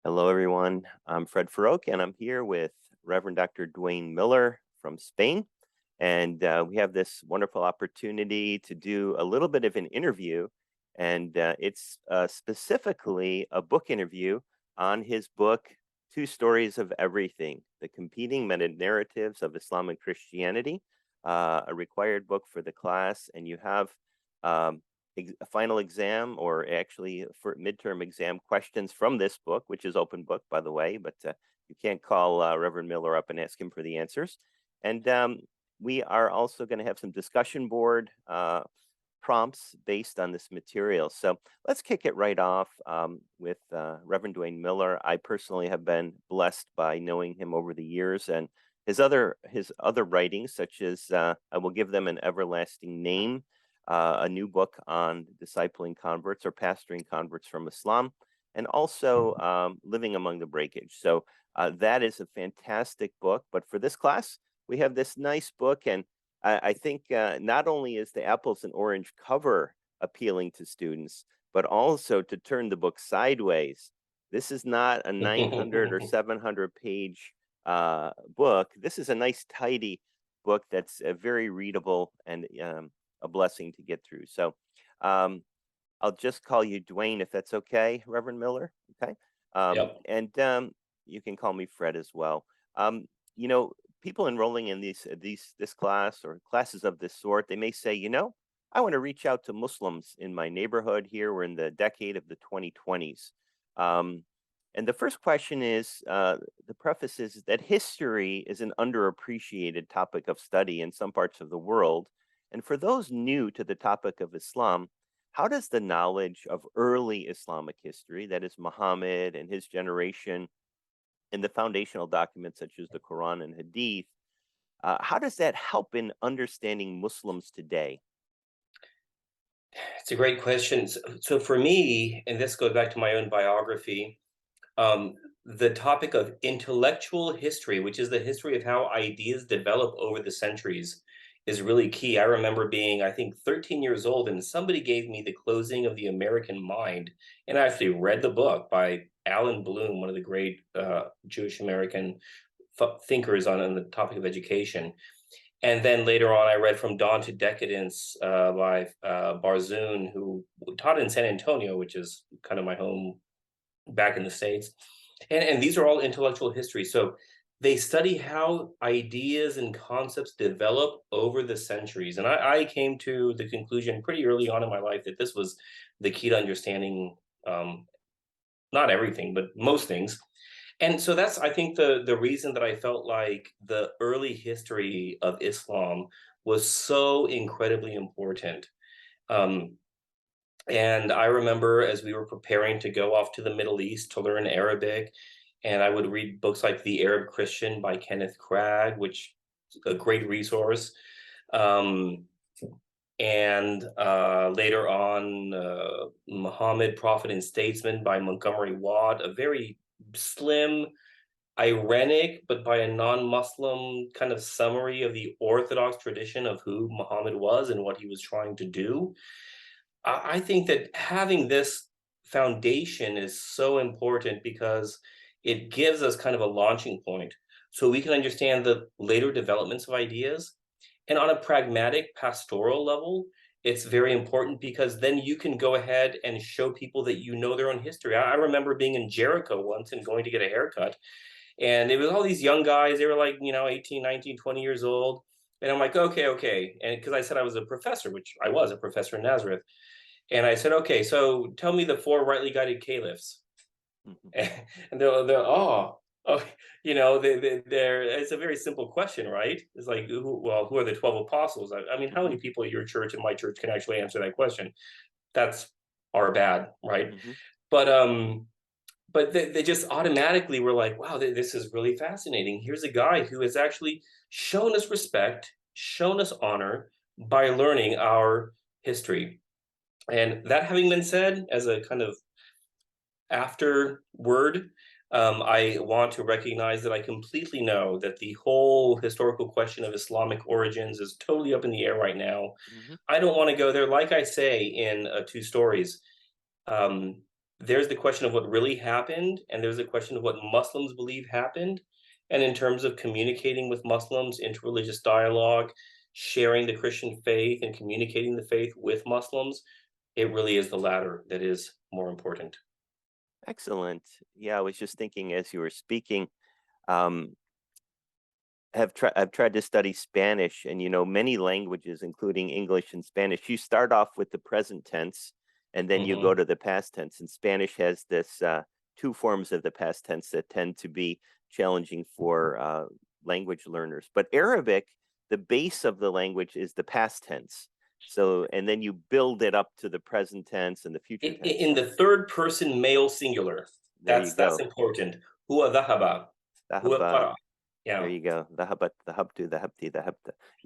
Hello, everyone. I'm Fred Farrokh, and I'm here with Reverend Dr. Dwayne Miller from Spain. And we have this wonderful opportunity to do a little bit of an interview. And it's specifically a book interview on his book, Two Stories of Everything: The Competing Meta-Narratives of Islamic Christianity, a required book for the class. And you have um, a final exam, or actually for midterm exam questions from this book, which is open book, by the way, but you can't call Reverend Miller up and ask him for the answers. And we are also going to have some discussion board prompts based on this material. So let's kick it right off with Reverend Dwayne Miller. I personally have been blessed by knowing him over the years, and his other writings, such as I Will Give Them an Everlasting Name, a new book on discipling converts or pastoring converts from Islam, and also Living Among the Breakage. So that is a fantastic book. But for this class, we have this nice book. And I think not only is the apples and orange cover appealing to students, but also to turn the book sideways. This is not a 900 or 700 page book. This is a nice, tidy book that's very readable and a blessing to get through. So I'll just call you Dwayne, if that's okay, Reverend Miller. Okay. Yep. And you can call me Fred as well. Um, you know, people enrolling in this class or classes of this sort, they may say, I want to reach out to Muslims in my neighborhood here. We're in the decade of the 2020s. And the first question is, the preface is that history is an underappreciated topic of study in some parts of the world. And for those new to the topic of Islam, how does the knowledge of early Islamic history, that is Muhammad and his generation, and the foundational documents such as the Quran and Hadith, how does that help in understanding Muslims today? It's a great question. So for me, and this goes back to my own biography, um, the topic of intellectual history, which is the history of how ideas develop over the centuries, is really key. I remember being, I think, 13 years old, and somebody gave me The Closing of the American Mind, and I actually read the book by Alan Bloom, one of the great Jewish American thinkers on the topic of education. And then later on, I read From Dawn to Decadence by Barzoon, who taught in San Antonio, which is kind of my home back in the States. And these are all intellectual history. So they study how ideas and concepts develop over the centuries. And I came to the conclusion pretty early on in my life that this was the key to understanding not everything, but most things. And so that's, I think, the reason that I felt like the early history of Islam was so incredibly important. Um, and I remember as we were preparing to go off to the Middle East to learn Arabic, and I would read books like The Arab Christian by Kenneth Cragg, which is a great resource. Um, and later on, Muhammad, Prophet and Statesman by Montgomery Watt, a very slim, ironic, but by a non-Muslim kind of summary of the Orthodox tradition of who Muhammad was and what he was trying to do. I think that having this foundation is so important because it gives us kind of a launching point so we can understand the later developments of ideas. And on a pragmatic pastoral level, it's very important because then you can go ahead and show people that you know their own history. I remember being in Jericho once and going to get a haircut, and it was all these young guys. They were like, 18, 19, 20 years old. And I'm like, okay, okay. And because I said I was a professor, which I was a professor in Nazareth. And I said, okay, so tell me the four rightly guided caliphs. Mhm. And they're oh, they're, it's a very simple question, right? It's like, who are the 12 apostles? I mean, how many Mhm. people at your church and my church can actually answer that question? That's our bad, right? Mhm. But they just automatically were like, wow, this is really fascinating. Here's a guy who has actually shown us respect, shown us honor by learning our history. And that having been said, as a kind of afterword, I want to recognize that I completely know that the whole historical question of Islamic origins is totally up in the air right now. Mhm. I don't want to go there. Like I say in Two Stories, um, there's the question of what really happened, and there's the question of what Muslims believe happened. And in terms of communicating with Muslims, interreligious dialogue, sharing the Christian faith and communicating the faith with Muslims, it really is the latter that is more important. Excellent. Yeah, I was just thinking as you were speaking, um, I've tried to study Spanish, and many languages, including English and Spanish, you start off with the present tense, and then you go Mhm. to the past tense. And Spanish has this two forms of the past tense that tend to be challenging for language learners. But Arabic, the base of the language is the past tense. So, and then you build it up to the present tense and the future tense. In the third person male singular. There you That's go. important. Huwa dhahaba. Huwa Dhahaba. qara. There Yeah. you go. Dhahabat, dhahabtu, dhahabti, dhahabta.